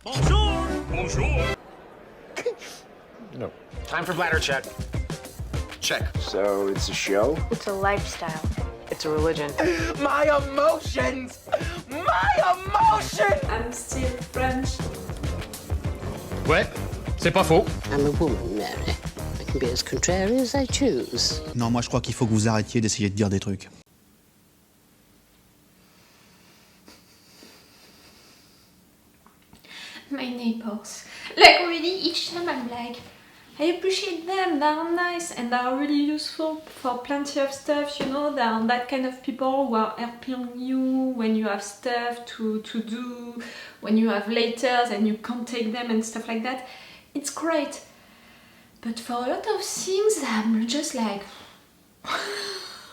Bonjour! Bonjour! No. Time for bladder check. Check. So it's a show? It's a lifestyle. It's a religion. My emotions! My emotions! I'm still French. Ouais, c'est pas faux. I'm a woman, Mary. I can be as contrary as I choose. Non, moi je crois qu'il faut que vous arrêtiez d'essayer de dire des trucs. My neighbors. Like really, each time I'm like, I appreciate them, they are nice and they are really useful for plenty of stuff, you know, they are that kind of people who are helping you when you have stuff to do, when you have letters and you can't take them and stuff like that. It's great. But for a lot of things, I'm just like,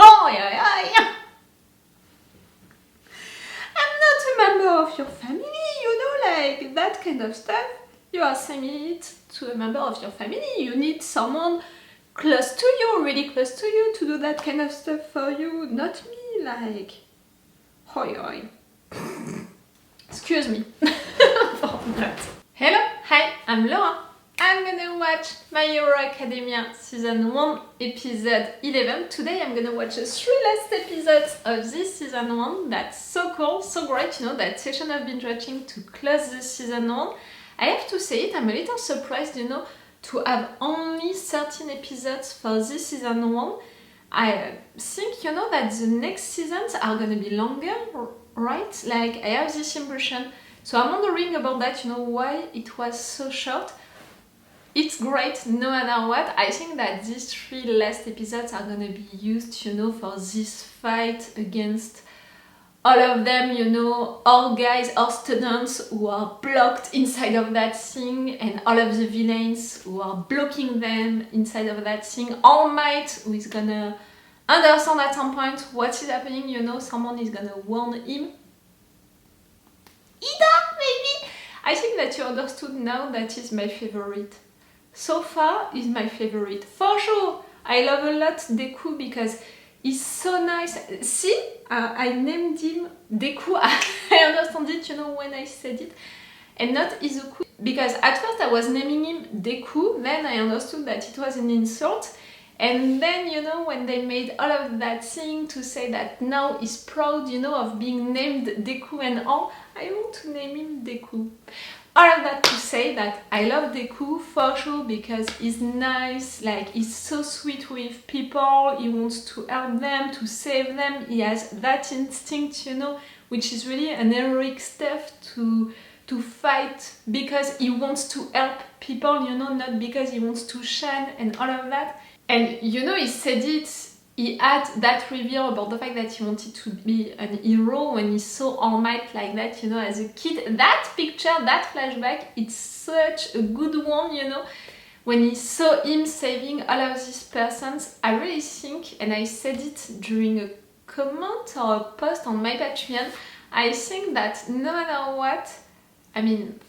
oh yeah. I'm not a member of your family, you know, like that kind of stuff. You are sending it to a member of your family. You need someone close to you, really close to you, to do that kind of stuff for you. Not me, like, hoi. Excuse me for that. Hello, hi, I'm Laura. I'm gonna watch My Hero Academia Season 1, Episode 11. Today I'm gonna watch the 3 last episodes of this Season 1. That's so cool, so great, you know, that session I've been watching to close this Season 1. I have to say it, I'm a little surprised, you know, to have only 13 episodes for this Season 1. I think, you know, that the next seasons are gonna be longer, right? Like, I have this impression. So I'm wondering about that, you know, why it was so short. It's great no matter what. I think that these 3 last episodes are gonna be used, you know, for this fight against all of them, you know, all guys, all students who are blocked inside of that thing, and all of the villains who are blocking them inside of that thing. All Might, who is gonna understand at some point what is happening, you know, someone is gonna warn him. Iida, maybe? I think that you understood now that is my favorite. So far, is my favorite. For sure, I love a lot Dekku because he's so nice. See, I named him Dekku. I understand it, you know, when I said it. And not Izuku. Because at first I was naming him Dekku, then I understood that it was an insult. And then, you know, when they made all of that thing to say that now he's proud, you know, of being named Dekku and all, I want to name him Dekku. All of that to say that I love Dekku for sure because he's nice, like he's so sweet with people, he wants to help them, to save them, he has that instinct, you know, which is really an heroic stuff to fight because he wants to help people, you know, not because he wants to shine and all of that. And you know, he said it, he had that reveal about the fact that he wanted to be an hero when he saw All Might like that, you know, as a kid. That picture, that flashback, it's such a good one, you know. When he saw him saving all of these persons, I really think, and I said it during a comment or a post on my Patreon, I think that no matter what, I mean,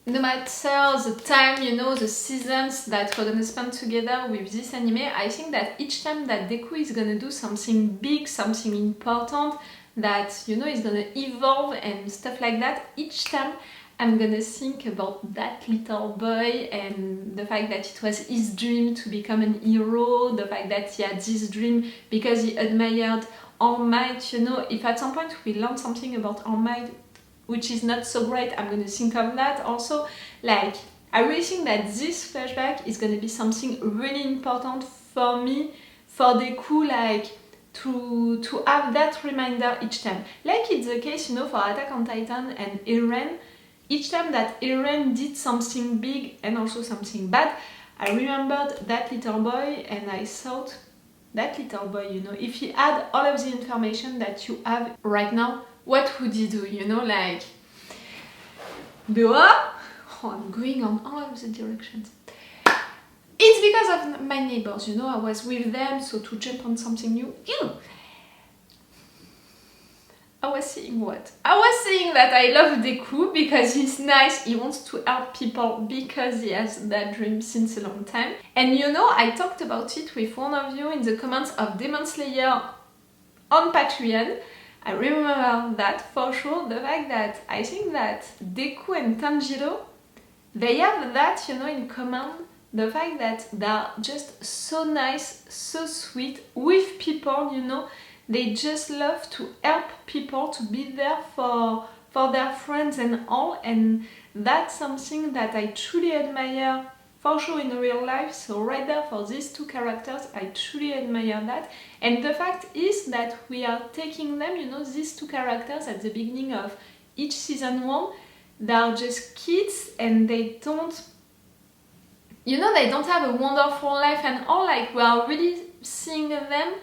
no matter the time, you know, the seasons that we're gonna spend together with this anime, I think that each time that Dekku is gonna do something big, something important, that, you know, is gonna evolve and stuff like that, each time I'm gonna think about that little boy and the fact that it was his dream to become an hero, the fact that he had this dream because he admired All Might, you know. If at some point we learn something about All Might, which is not so great, I'm gonna think of that also. Like, I really think that this flashback is gonna be something really important for me, for Dekku, like, to have that reminder each time. Like it's the case, you know, for Attack on Titan and Eren. Each time that Eren did something big and also something bad, I remembered that little boy and I thought, that little boy, you know, if he had all of the information that you have right now, what would he do, you know, like, oh, I'm going on all of the directions. It's because of my neighbors, you know, I was with them, so to jump on something new, I was saying what? I was saying that I love Dekku because he's nice, he wants to help people because he has that dream since a long time. And you know, I talked about it with one of you in the comments of Demon Slayer on Patreon. I remember that for sure, the fact that I think that Dekku and Tanjiro, they have that, you know, in common, the fact that they're just so nice, so sweet with people, you know, they just love to help people, to be there for their friends and all, and that's something that I truly admire for sure in real life. So right there for these two characters, I truly admire that. And the fact is that we are taking them, you know, these two characters at the beginning of each season 1, they are just kids and they don't, you know, they don't have a wonderful life and all, like we are really seeing them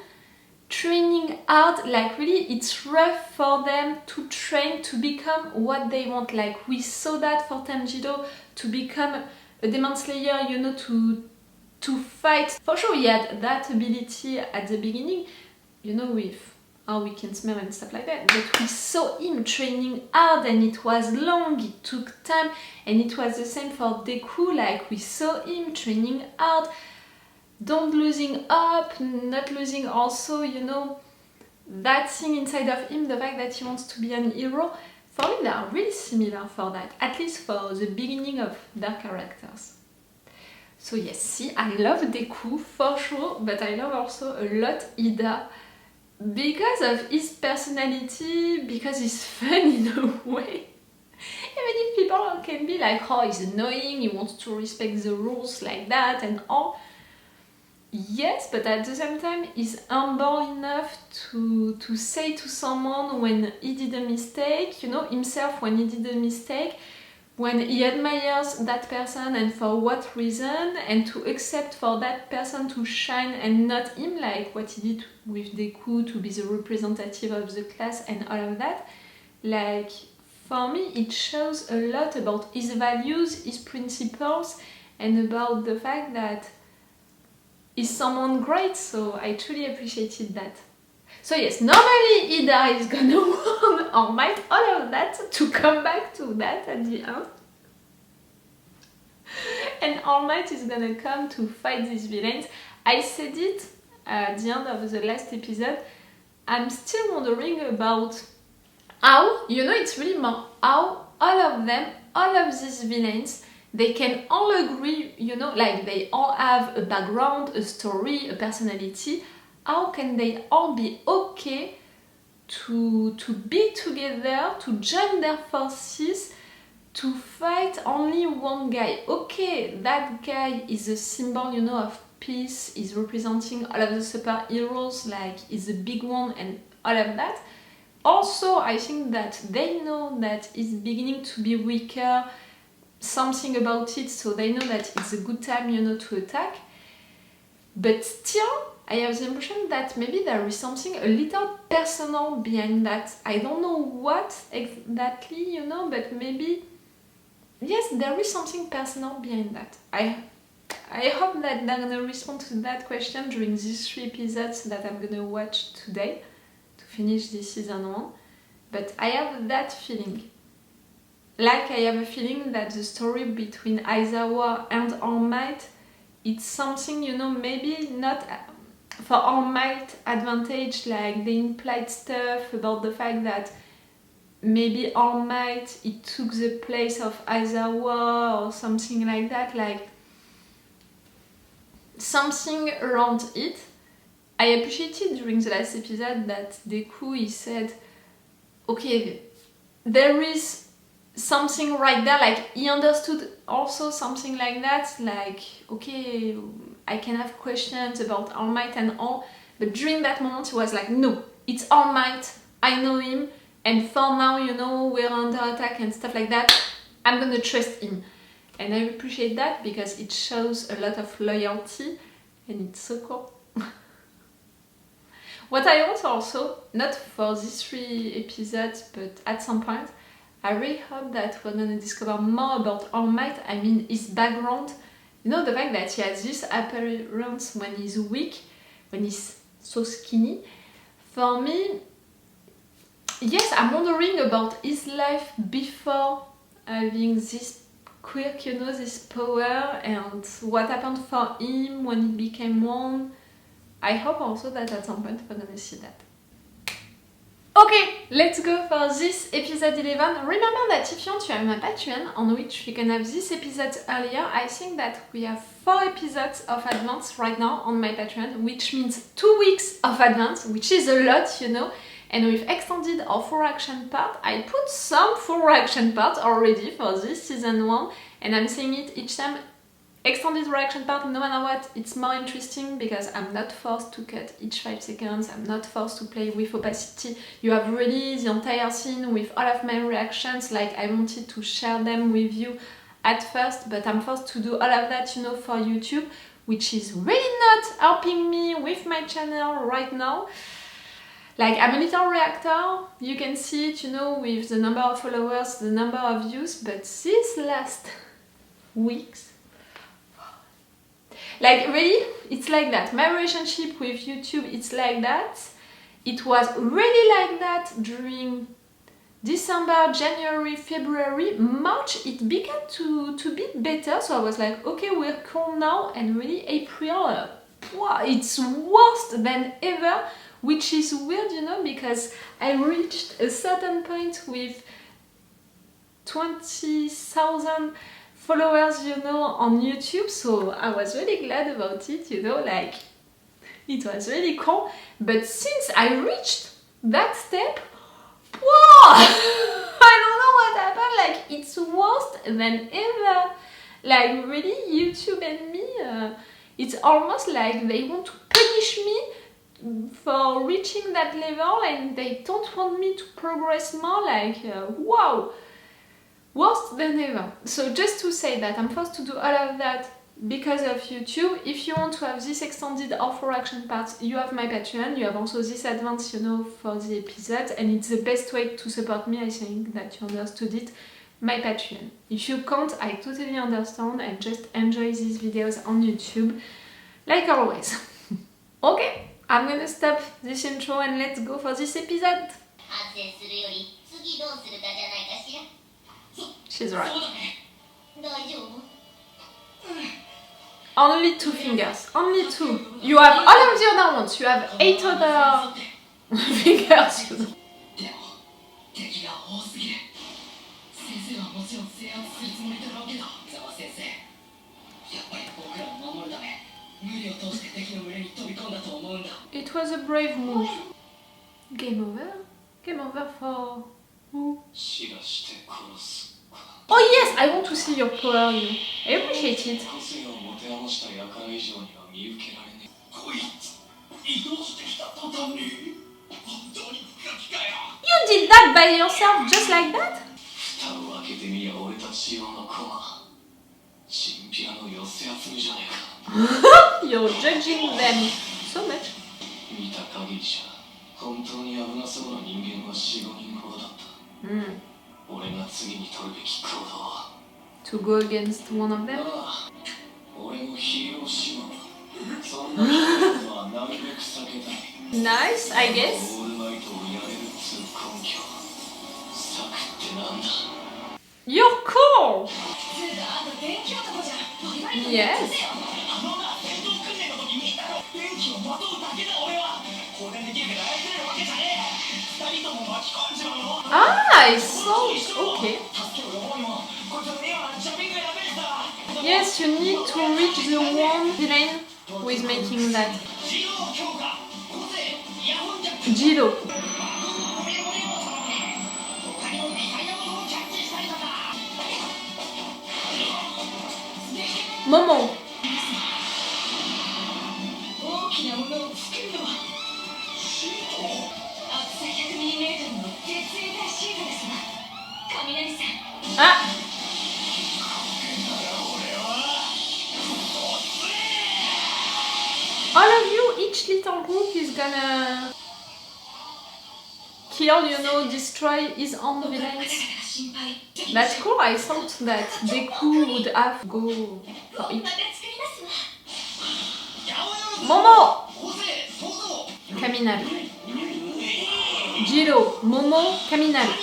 training hard, like really it's rough for them to train to become what they want. Like we saw that for Tanjiro to become a Demon Slayer, you know, to fight. For sure he had that ability at the beginning, you know, with how we can smell and stuff like that, but we saw him training hard and it was long, it took time, and it was the same for Dekku, like we saw him training hard, don't losing up, not losing also, you know, that thing inside of him, the fact that he wants to be an hero. For me, they are really similar for that, at least for the beginning of their characters. So yes, see, I love Dekku for sure, but I love also a lot Iida because of his personality, because he's fun in a way. Even if people can be like, oh, he's annoying, he wants to respect the rules like that and all. Yes, but at the same time, he's humble enough to say to someone when he did a mistake, you know, himself when he did a mistake, when he admires that person and for what reason, and to accept for that person to shine and not him, like what he did with Dekku to be the representative of the class and all of that. Like, for me, it shows a lot about his values, his principles, and about the fact that is someone great, so I truly appreciated that. So yes, normally Iida is gonna warn All Might, all of that, to come back to that at the end. And All Might is gonna come to fight these villains. I said it at the end of the last episode, I'm still wondering about how, you know, it's really more how all of them, all of these villains, they can all agree, you know, like they all have a background, a story, a personality. How can they all be okay to be together, to join their forces, to fight only one guy? Okay, that guy is a symbol, you know, of peace, is representing all of the superheroes, like he's a big one and all of that. Also, I think that they know that it's beginning to be weaker, something about it, so they know that it's a good time, you know, to attack. But still, I have the impression that maybe there is something a little personal behind that. I don't know what exactly, you know, but maybe, yes, there is something personal behind that. I hope that they're gonna respond to that question during these 3 episodes that I'm gonna watch today to finish this season 1. But I have that feeling. Like I have a feeling that the story between Aizawa and All Might, it's something, you know, maybe not for All Might advantage, like the implied stuff about the fact that maybe All Might, it took the place of Aizawa or something like that, like something around it. I appreciated during the last episode that Dekku, he said, okay, there is something right there, like he understood also something like that, like, okay, I can have questions about All Might and all, but during that moment he was like, no, it's All Might, I know him, and for now, you know, we're under attack and stuff like that, I'm gonna trust him. And I appreciate that because it shows a lot of loyalty and it's so cool. What I want also, not for these 3 episodes, but at some point, I really hope that we're gonna discover more about All Might. I mean, his background, you know, the fact that he has this appearance when he's weak, when he's so skinny. For me, yes, I'm wondering about his life before having this quirk, you know, this power, and what happened for him when he became one. I hope also that at some point we're gonna see that. Okay, let's go for this episode 11. Remember that if you want to have my Patreon, on which you can have this episode earlier, I think that we have 4 episodes of advance right now on my Patreon, which means 2 weeks of advance, which is a lot, you know. And we've extended our 4 action part. I put some 4 action parts already for this season 1, and I'm saying it each time. Extended reaction part, no matter what, it's more interesting because I'm not forced to cut each 5 seconds, I'm not forced to play with opacity. You have really the entire scene with all of my reactions, like I wanted to share them with you at first, but I'm forced to do all of that, you know, for YouTube, which is really not helping me with my channel right now. Like, I'm a little reactor, you can see it, you know, with the number of followers, the number of views, but these last weeks, like, really, it's like that. My relationship with YouTube, it's like that. It was really like that during December, January, February, March. It began to be better. So I was like, okay, we're cool now. And really, April, wow, it's worse than ever, which is weird, you know, because I reached a certain point with 20,000 followers, you know, on YouTube, so I was really glad about it, you know, like, it was really cool. But since I reached that step, wow, I don't know what happened, like, it's worse than ever. Like, really, YouTube and me, it's almost like they want to punish me for reaching that level, and they don't want me to progress more, like, wow. Worse than ever. So just to say that I'm forced to do all of that because of YouTube. If you want to have this extended or 4 action parts, you have my Patreon. You have also this advance, you know, for the episodes, and it's the best way to support me. I think that you understood it. My Patreon. If you can't, I totally understand, and just enjoy these videos on YouTube, like always. Okay, I'm gonna stop this intro and let's go for this episode. She's right. Only 2 fingers. Only 2. You have all of the other ones. You have 8 other fingers. You know. It was a brave move. Game over? Game over for who? Oh yes, I want to see your power, you. I appreciate it. You did that by yourself, just like that? You're judging them so much. To go against one of them? Nice, I guess. You're cool! Yes. Ah, I saw. Okay. Yes, you need to reach the one villain who is making that. Jiro. Momo. Ah. All of you, each little group is gonna kill, you know, destroy his own villains. That's cool. I thought that Dekku would have to go for it. Momo! Kaminari. Jiro, Momo, Kaminari.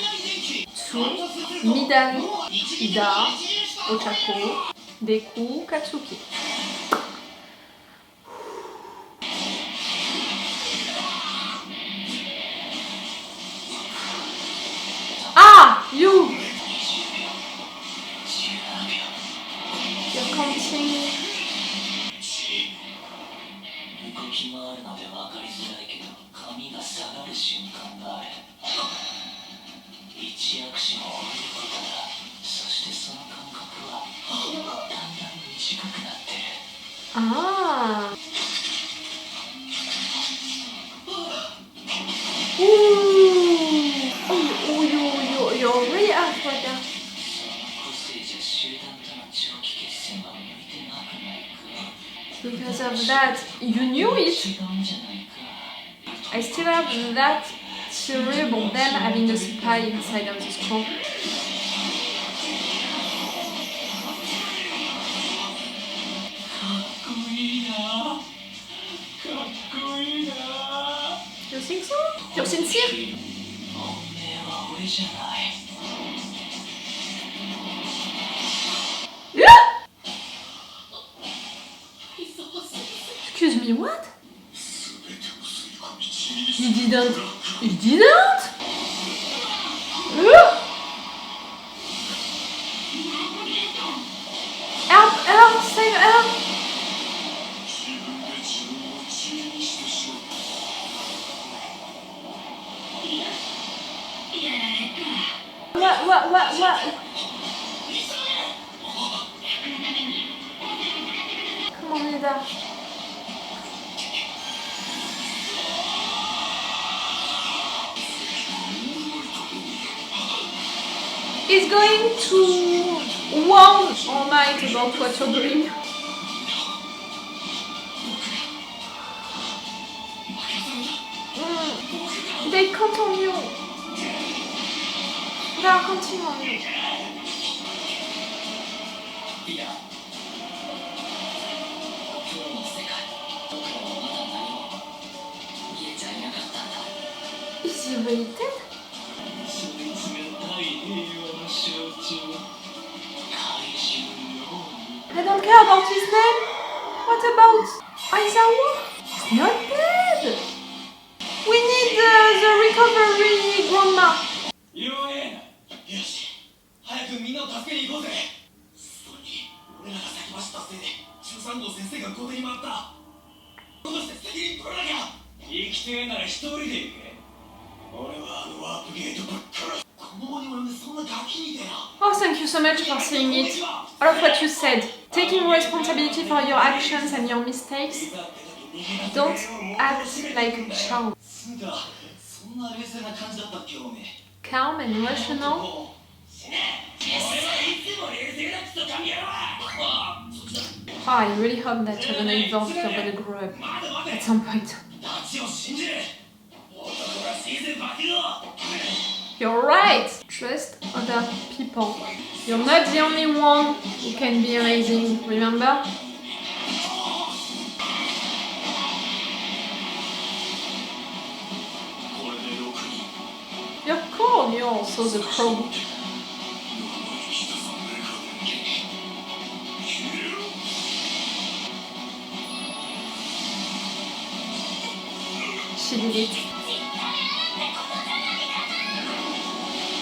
Tsu, Midari, Iida, Ochako, Dekku, Katsuki. Ah. Ooh. Oh, you're really out right now. Because of that, you knew it. I still have that theory about them having a spy inside of the scroll. You think so? You're sincere? Excuse me, what? He didn't. He didn't? Help! Save help! What? Come on, Iida. He's going to warn All Might about what you're doing. They count on you. They are counting on you. Is he really dead? I don't care about his name. What about Aizawa? He's not dead. We need the recovery grandma. Oh, thank you so much for saying it. All of what you said. Taking responsibility for your actions and your mistakes. Don't act like a child. Calm and rational. Oh, I really hope that you're gonna evolve, you're gonna grow up at some point. You're right! Trust other people. You're not the only one who can be amazing, remember? You're cool, you're also the crow. She did it.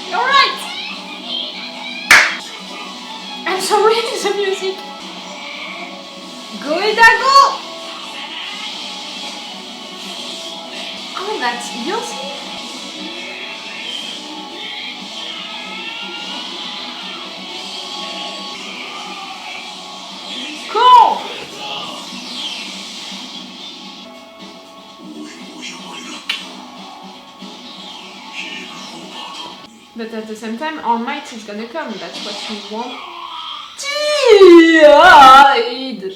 You're right! I'm sorry, the music. Go Iida, go! Oh, that's yours? Cool! But at the same time, All Might is gonna come, that's what you want. Iida!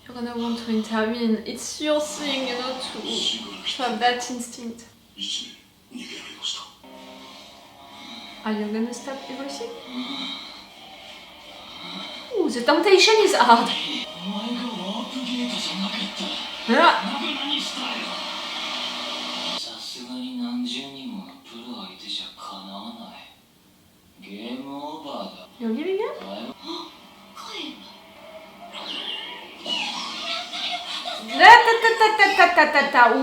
You're gonna want to intervene. It's your thing, you know, to have that instinct. Are you gonna stop everything? Ooh, the temptation is hard. You're giving up?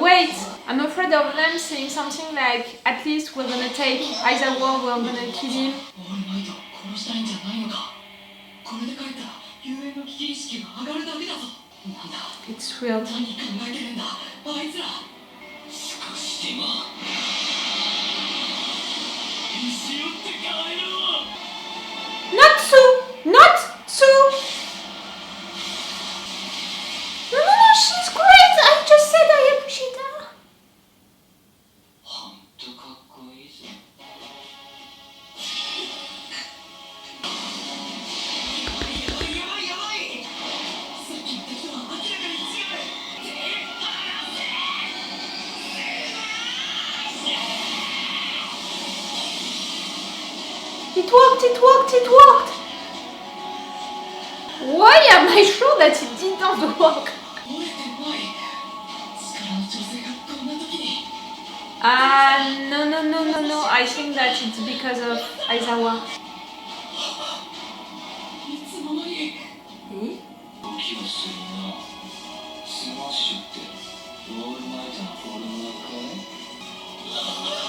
Wait! I'm afraid of them saying something like, at least we're gonna take Aizawa, we're gonna kill him. It's real. Natsu! Natsu! No, she's great! I just said I appreciate her. It worked, it worked, it worked! Why am I sure that it didn't work? No, I think that it's because of Aizawa. Eh?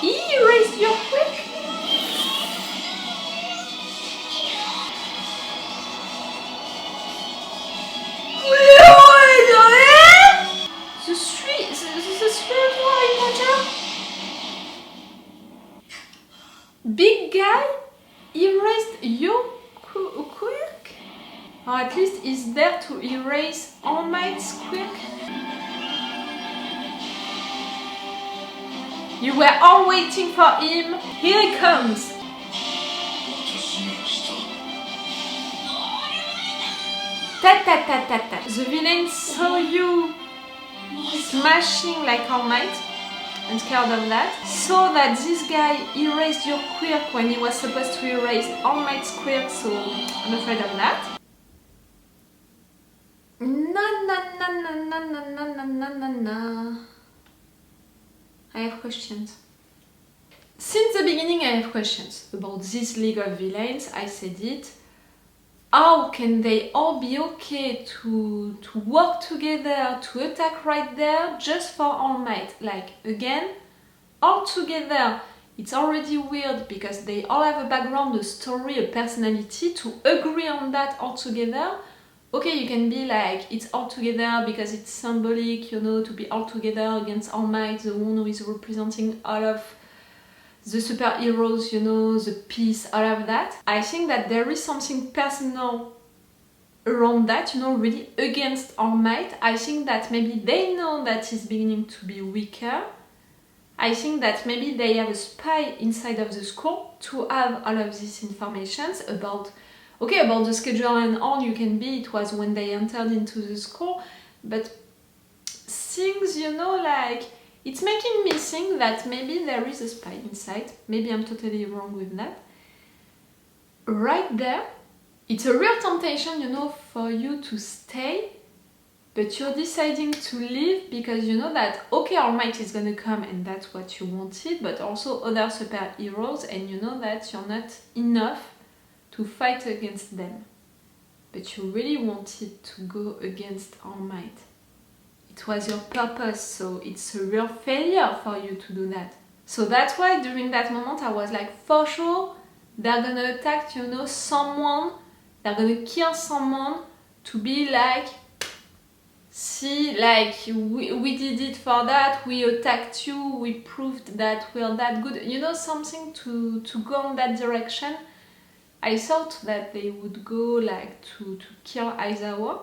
Erase your quick? Big guy erased your quirk? Or at least is there to erase All Might's quirk? You were all waiting for him. Here he comes. Ta. The villain saw you smashing like All Might and scared of that. So that this guy erased your quirk when he was supposed to erase All Might's quirk, so I'm afraid of that. No. I have questions. Since the beginning I have questions about this League of Villains. I said it. How can they all be okay to work together, to attack right there just for All Might? Like, again, all together, it's already weird because they all have a background, a story, a personality. To agree on that all together, okay, you can be like, it's all together because it's symbolic, you know, to be all together against All Might, the one who is representing all of the superheroes, you know, the peace, all of that. I think that there is something personal around that, you know, really against All Might. I think that maybe they know that he's beginning to be weaker. I think that maybe they have a spy inside of the school to have all of these informations about, okay, about the schedule and all. You can be, it was when they entered into the school, but things, you know, like, it's making me think that maybe there is a spy inside. Maybe I'm totally wrong with that. Right there, it's a real temptation, you know, for you to stay, but you're deciding to leave because you know that, okay, All Might is gonna come and that's what you wanted, but also other superheroes, and you know that you're not enough to fight against them. But you really wanted to go against All Might. It was your purpose, so it's a real failure for you to do that. So that's why during that moment I was like, for sure, they're gonna attack, you know, someone, they're gonna kill someone to be like, see, like, we did it for that, we attacked you, we proved that we're that good, you know, something to go in that direction. I thought that they would go like to kill Aizawa,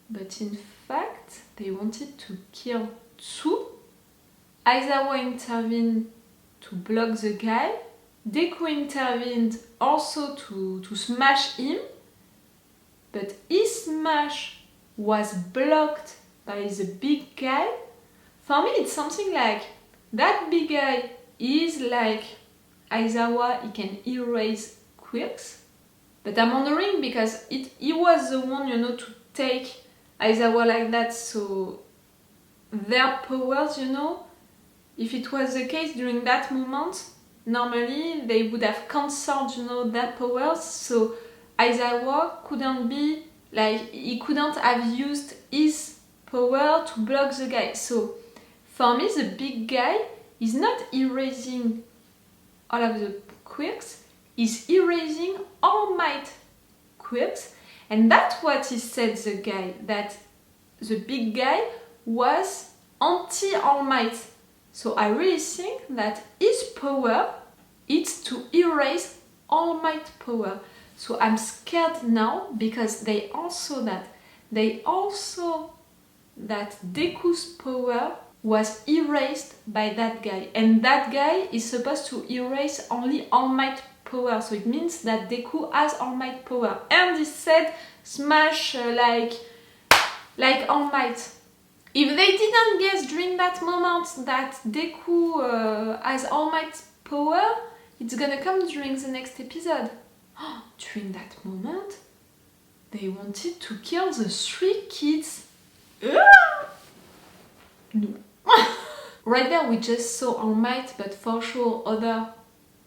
but in fact they wanted to kill Tsu. Aizawa intervened to block the guy. Dekku intervened also to smash him, but his smash was blocked by the big guy. For me it's something like, that big guy is like Aizawa, he can erase quirks, but I'm wondering because he was the one, you know, to take Aizawa like that, so their powers, you know, if it was the case during that moment, normally they would have cancelled, you know, their powers, so Aizawa couldn't be, like, he couldn't have used his power to block the guy. So for me the big guy is not erasing all of the quirks, he's erasing All Might quirks, And that's what he said, the guy, that the big guy was anti-All Might. So I really think that his power is to erase All Might power. So I'm scared now because they also that Dekku's power was erased by that guy, and that guy is supposed to erase only All Might power. So it means that Dekku has All Might power, and he said smash like All Might. If they didn't guess during that moment that Dekku has All Might power, it's gonna come during the next episode. During that moment, they wanted to kill the 3 kids. No. Right there we just saw All Might, but for sure other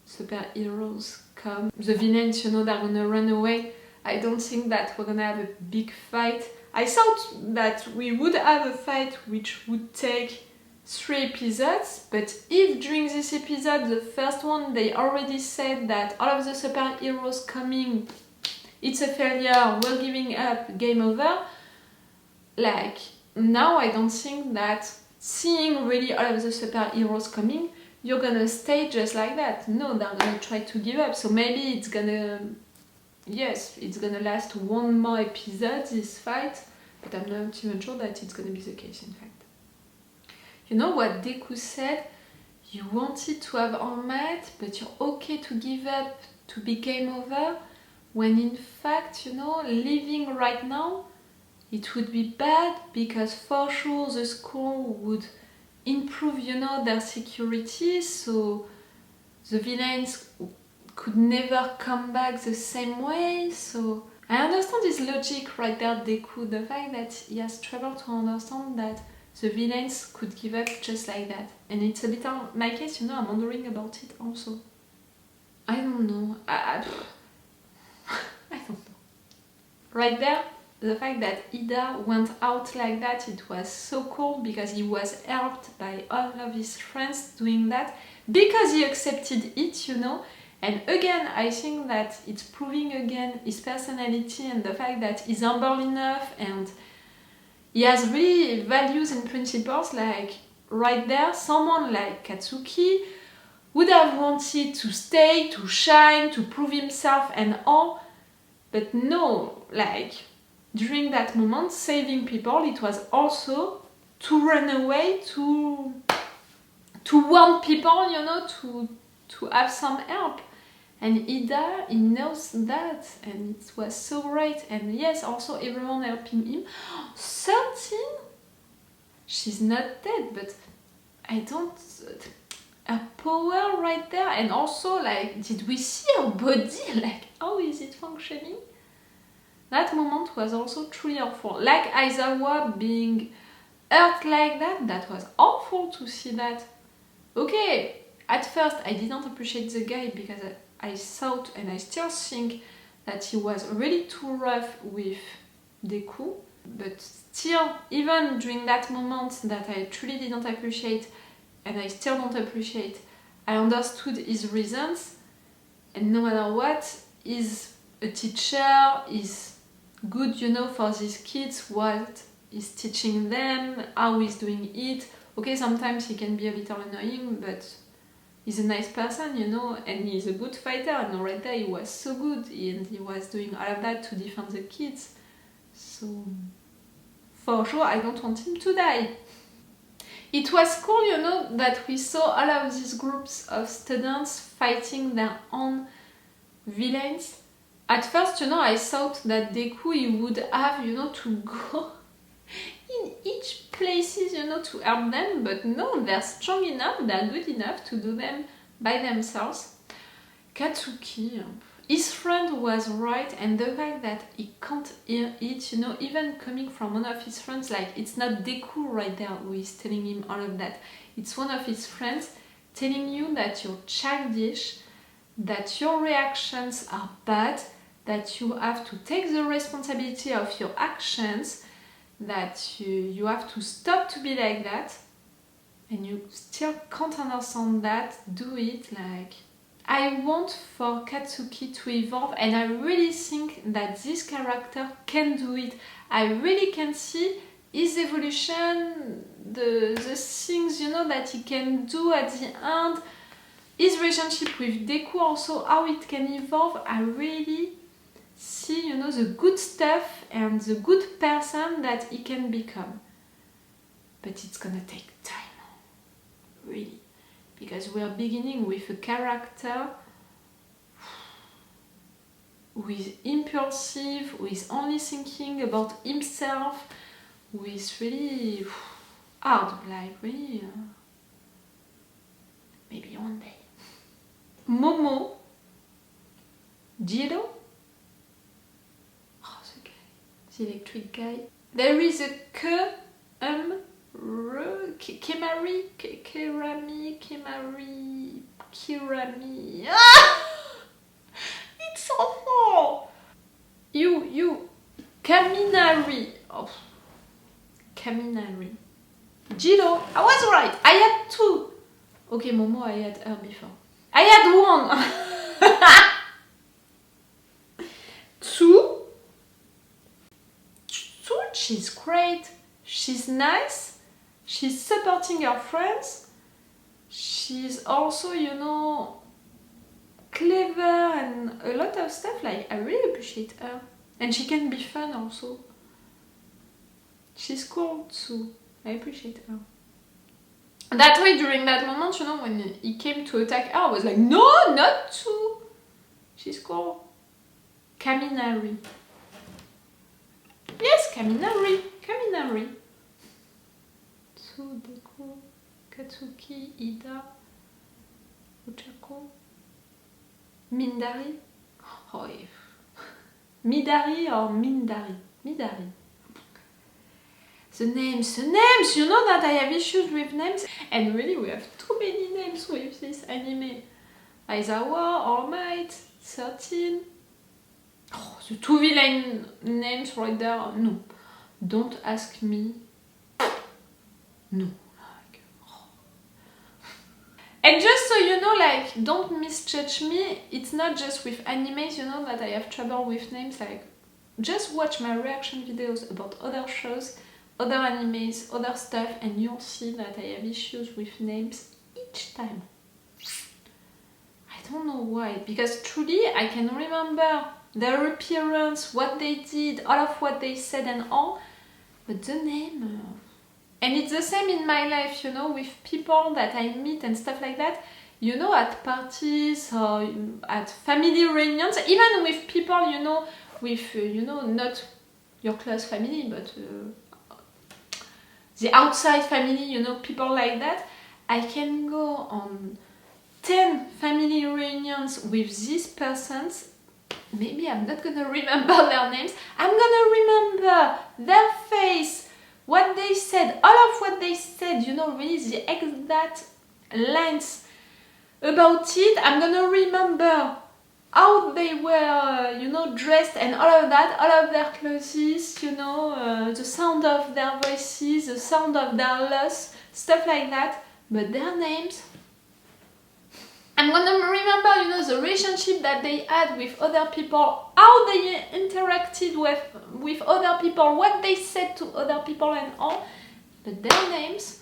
superheroes come. The villains, you know, they're gonna run away. I don't think that we're gonna have a big fight. I thought that we would have a fight which would take 3 episodes, but if during this episode, the first one, they already said that all of the superheroes coming, it's a failure, we're giving up, game over, like, now I don't think that seeing really all of the superheroes coming, you're gonna stay just like that. No, they're gonna try to give up, so maybe it's gonna, yes, it's gonna last 1 more episode, this fight, but I'm not even sure that it's gonna be the case, in fact. You know what Dekku said? You wanted to have All Might, but you're okay to give up, to be game over, when in fact, you know, living right now, it would be bad, because for sure the school would improve, you know, their security, so the villains could never come back the same way. So I understand his logic right there, Dekku, the fact that he has trouble to understand that the villains could give up just like that. And it's a little my case, you know, I'm wondering about it also. I don't know. I don't know. Right there, the fact that Iida went out like that, it was so cool, because he was helped by all of his friends doing that, because he accepted it, you know. And again, I think that it's proving again his personality and the fact that he's humble enough and he has really values and principles. Like right there, someone like Katsuki would have wanted to stay, to shine, to prove himself and all, but no, like during that moment, saving people, it was also to run away, to warn people, you know, to have some help. And Iida, he knows that, and it was so great. And yes, also everyone helping him. 13? She's not dead, but I don't... Her power right there, and also, like, did we see her body? Like, how is it functioning? That moment was also truly awful. Like Aizawa being hurt like that, that was awful to see that. Okay, at first I didn't appreciate the guy because I thought, and I still think, that he was really too rough with Dekku. But still, even during that moment that I truly didn't appreciate, and I still don't appreciate, I understood his reasons, and no matter what, he's a teacher, he's good, you know, for these kids, what he's teaching them, how he's doing it. Okay, sometimes he can be a little annoying, but he's a nice person, you know, and he's a good fighter, and right there he was so good, and he was doing all of that to defend the kids. So, for sure, I don't want him to die. It was cool, you know, that we saw all of these groups of students fighting their own villains. At first, you know, I thought that Dekku, he would have, you know, to go in each places, you know, to help them, but no, they're strong enough, they're good enough to do them by themselves. Katsuki, his friend was right, and the fact that he can't hear it, you know, even coming from one of his friends, like, it's not Dekku right there who is telling him all of that, it's one of his friends telling you that you're childish, that your reactions are bad, that you have to take the responsibility of your actions, that you have to stop to be like that, and you still can't understand that, do it, like, I want for Katsuki to evolve, and I really think that this character can do it. I really can see his evolution, the things, you know, that he can do at the end, his relationship with Dekku also, how it can evolve. I really see, you know, the good stuff and the good person that he can become. But it's gonna take time, really. Because we are beginning with a character who is impulsive, who is only thinking about himself, who is really hard, like really, maybe one day. Momo, Jiro, oh, the guy, the electric guy. There is a Kirami. Ah! It's awful. You, Kaminari. Oh, Kaminari. Jiro, I was right. I had two. Okay, Momo, I had her before. I had one. Two. She's great. She's nice. She's supporting her friends. She's also, you know, clever and a lot of stuff. Like, I really appreciate her. And she can be fun also. She's cool too. I appreciate her. That way, during that moment, you know, when he came to attack her, I was like, no, not two. She's cool. Kaminari. Yes, Kaminari. Kaminari. Tsu, Dekku, Katsuki, Iida, Ochako, Mindari. Oh, yeah. Midari or Mindari? Midari. The names, you know that I have issues with names, and really we have too many names with this anime. Aizawa, All Might, 13. Oh, the two villain names right there, no. Don't ask me. No. Like, oh. And just so you know, like, don't misjudge me, it's not just with animes, you know, that I have trouble with names. Like, just watch my reaction videos about other shows, other animes, other stuff, and you'll see that I have issues with names each time. I don't know why, because truly I can remember their appearance, what they did, all of what they said and all, but the name... And it's the same in my life, you know, with people that I meet and stuff like that, you know, at parties or at family reunions, even with people, you know, with, you know, not your close family, but the outside family, you know, people like that. I can go on 10 family reunions with these persons. Maybe I'm not gonna remember their names. I'm gonna remember their face, what they said, all of what they said, you know, really the exact lines about it. I'm gonna remember how they were, you know, dressed and all of that, all of their clothes, you know, the sound of their voices, the sound of their loss, stuff like that. But their names, I'm gonna remember, you know, the relationship that they had with other people, how they interacted with other people, what they said to other people and all. But their names,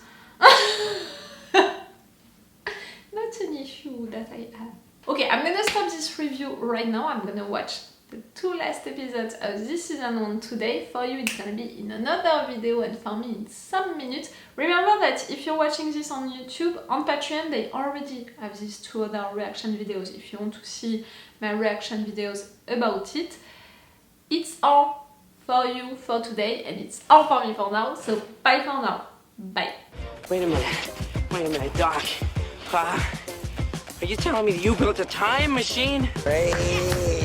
that's an issue that I have. Okay, I'm gonna stop this review right now. I'm gonna watch the 2 last episodes of this season 1 today. For you, it's gonna be in another video, and for me in some minutes. Remember that if you're watching this on YouTube, on Patreon, they already have these 2 other reaction videos. If you want to see my reaction videos about it, it's all for you for today, and it's all for me for now. So bye for now. Bye. Wait a minute, Doc. Are you telling me that you built a time machine? Hey.